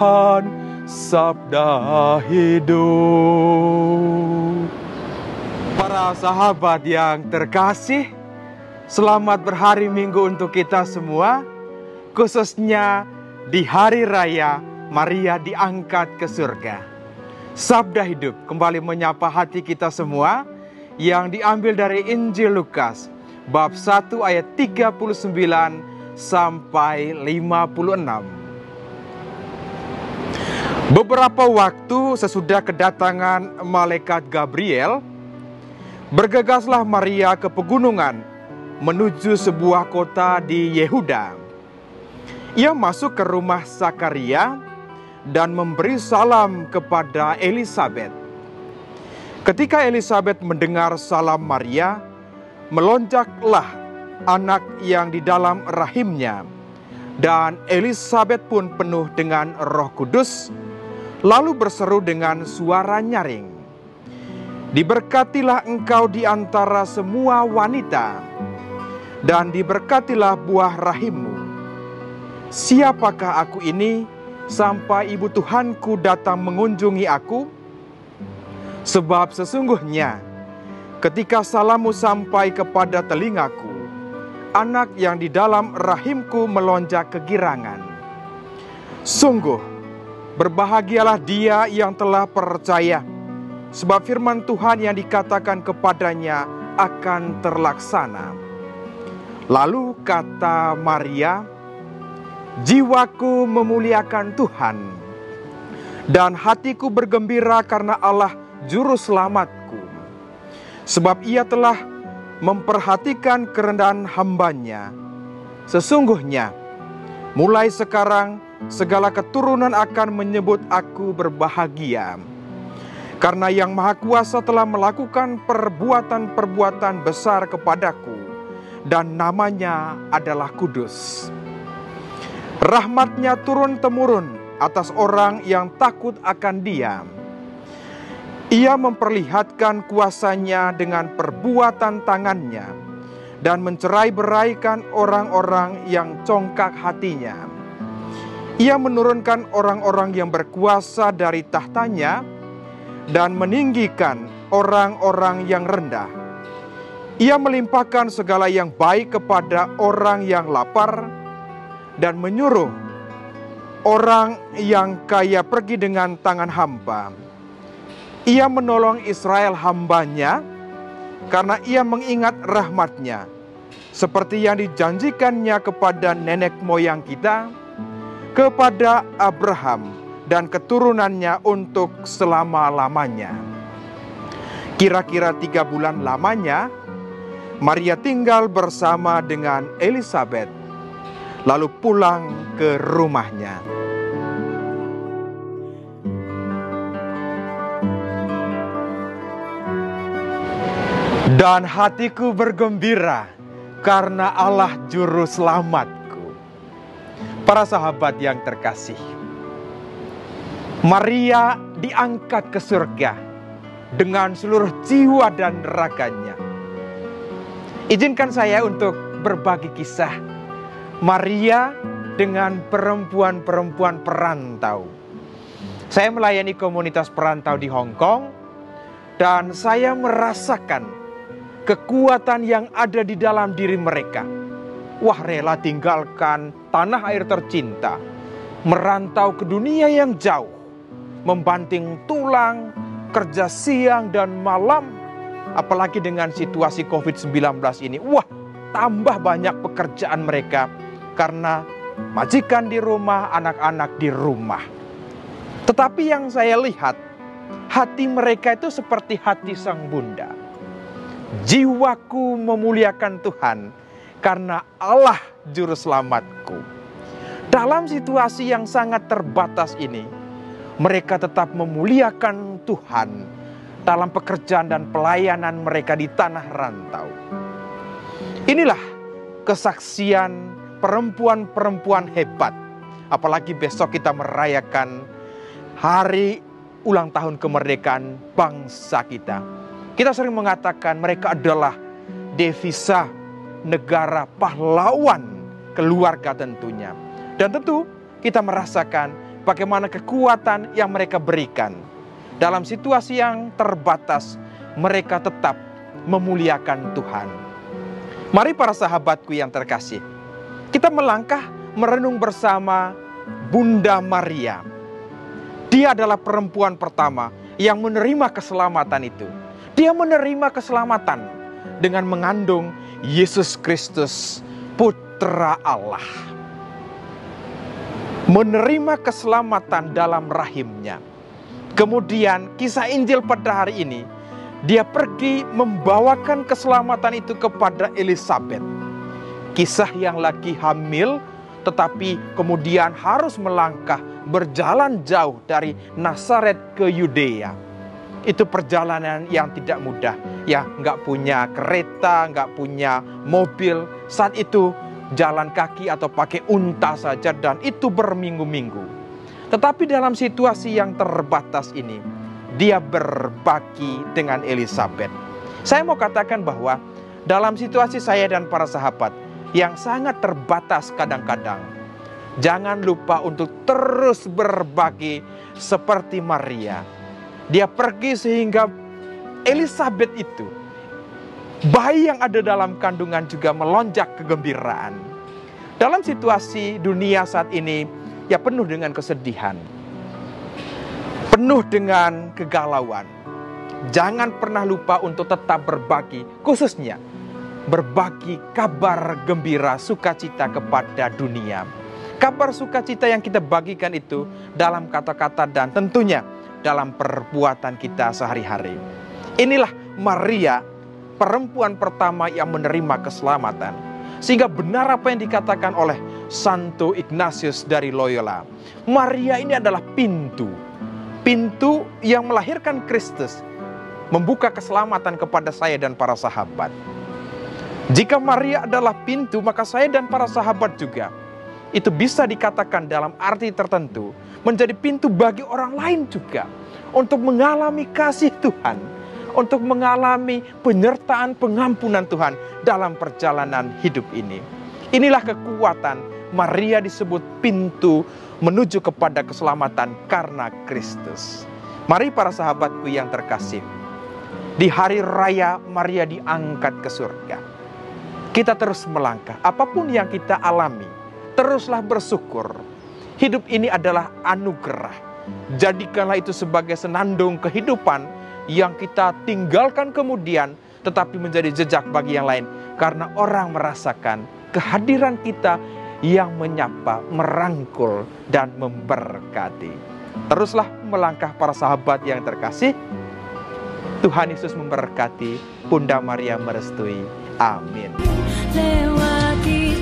Tuhan, sabda hidup. Para sahabat yang terkasih, selamat berhari Minggu untuk kita semua, khususnya di hari raya Maria diangkat ke surga. Sabda hidup kembali menyapa hati kita semua yang diambil dari Injil Lukas bab 1 ayat 39 sampai 56. Beberapa waktu sesudah kedatangan malaikat Gabriel, bergegaslah Maria ke pegunungan menuju sebuah kota di Yehuda. Ia masuk ke rumah Zakaria dan memberi salam kepada Elisabet. Ketika Elisabet mendengar salam Maria, melonjaklah anak yang di dalam rahimnya, dan Elisabet pun penuh dengan Roh Kudus, lalu berseru dengan suara nyaring, "Diberkatilah engkau di antara semua wanita, dan diberkatilah buah rahimmu. Siapakah aku ini sampai ibu Tuhanku datang mengunjungi aku? Sebab sesungguhnya ketika salammu sampai kepada telingaku, anak yang di dalam rahimku melonjak kegirangan. Sungguh, berbahagialah dia yang telah percaya, sebab firman Tuhan yang dikatakan kepadanya akan terlaksana." Lalu kata Maria, "Jiwaku memuliakan Tuhan, dan hatiku bergembira karena Allah Juru Selamatku. Sebab ia telah memperhatikan kerendahan hambanya. Sesungguhnya, mulai sekarang segala keturunan akan menyebut aku berbahagia. Karena Yang Maha Kuasa telah melakukan perbuatan-perbuatan besar kepadaku, dan namanya adalah kudus. Rahmatnya turun-temurun atas orang yang takut akan Dia. Ia memperlihatkan kuasanya dengan perbuatan tangannya, dan mencerai-beraikan orang-orang yang congkak hatinya. Ia menurunkan orang-orang yang berkuasa dari tahtanya, dan meninggikan orang-orang yang rendah. Ia melimpahkan segala yang baik kepada orang yang lapar, dan menyuruh orang yang kaya pergi dengan tangan hampa. Ia menolong Israel hambanya, karena ia mengingat rahmatnya, seperti yang dijanjikannya kepada nenek moyang kita, kepada Abraham dan keturunannya untuk selama-lamanya." Kira-kira 3 bulan lamanya, Maria tinggal bersama dengan Elisabet, lalu pulang ke rumahnya. "Dan hatiku bergembira karena Allah Juru Selamatku." Para sahabat yang terkasih, Maria diangkat ke surga dengan seluruh jiwa dan raganya. Izinkan saya untuk berbagi kisah Maria dengan perempuan-perempuan perantau. Saya melayani komunitas perantau di Hong Kong, dan saya merasakan kekuatan yang ada di dalam diri mereka. Wah, rela tinggalkan tanah air tercinta, merantau ke dunia yang jauh, membanting tulang, kerja siang dan malam, apalagi dengan situasi COVID-19 ini. Wah, tambah banyak pekerjaan mereka karena majikan di rumah, anak-anak di rumah. Tetapi yang saya lihat, hati mereka itu seperti hati sang bunda. "Jiwaku memuliakan Tuhan, karena Allah Juru Selamatku." Dalam situasi yang sangat terbatas ini, mereka tetap memuliakan Tuhan dalam pekerjaan dan pelayanan mereka di tanah rantau. Inilah kesaksian perempuan-perempuan hebat. Apalagi besok kita merayakan hari ulang tahun kemerdekaan bangsa kita. Kita sering mengatakan mereka adalah devisa negara pahlawan keluarga tentunya. Dan tentu kita merasakan bagaimana kekuatan yang mereka berikan. Dalam situasi yang terbatas, mereka tetap memuliakan Tuhan. Mari para sahabatku yang terkasih, kita melangkah merenung bersama Bunda Maria. Dia adalah perempuan pertama yang menerima keselamatan itu. Dia menerima keselamatan dengan mengandung Yesus Kristus, Putra Allah. Menerima keselamatan dalam rahimnya. Kemudian kisah Injil pada hari ini, dia pergi membawakan keselamatan itu kepada Elisabet. Kisah yang lagi hamil, tetapi kemudian harus melangkah berjalan jauh dari Nazaret ke Yudea. Itu perjalanan yang tidak mudah. Ya, nggak punya kereta, nggak punya mobil. Saat itu jalan kaki atau pakai unta saja, dan itu berminggu-minggu. Tetapi dalam situasi yang terbatas ini, dia berbagi dengan Elisabet. Saya mau katakan bahwa dalam situasi saya dan para sahabat yang sangat terbatas kadang-kadang, jangan lupa untuk terus berbagi seperti Maria. Dia pergi sehingga Elisabet itu, bayi yang ada dalam kandungan juga melonjak kegembiraan. Dalam situasi dunia saat ini, ya penuh dengan kesedihan, penuh dengan kegalauan. Jangan pernah lupa untuk tetap berbagi, khususnya berbagi kabar gembira, sukacita kepada dunia. Kabar sukacita yang kita bagikan itu dalam kata-kata dan tentunya dalam perbuatan kita sehari-hari. Inilah Maria, perempuan pertama yang menerima keselamatan. Sehingga benar apa yang dikatakan oleh Santo Ignatius dari Loyola. Maria ini adalah pintu. Pintu yang melahirkan Kristus. Membuka keselamatan kepada saya dan para sahabat. Jika Maria adalah pintu, maka saya dan para sahabat juga. Itu bisa dikatakan dalam arti tertentu menjadi pintu bagi orang lain juga. Untuk mengalami kasih Tuhan. Untuk mengalami penyertaan pengampunan Tuhan dalam perjalanan hidup ini. Inilah kekuatan Maria disebut pintu menuju kepada keselamatan karena Kristus. Mari para sahabatku yang terkasih, di hari raya Maria diangkat ke surga. Kita terus melangkah, apapun yang kita alami, teruslah bersyukur. Hidup ini adalah anugerah. Jadikanlah itu sebagai senandung kehidupan yang kita tinggalkan kemudian, tetapi menjadi jejak bagi yang lain. Karena orang merasakan kehadiran kita yang menyapa, merangkul, dan memberkati. Teruslah melangkah para sahabat yang terkasih. Tuhan Yesus memberkati, Bunda Maria merestui. Amin. Lewati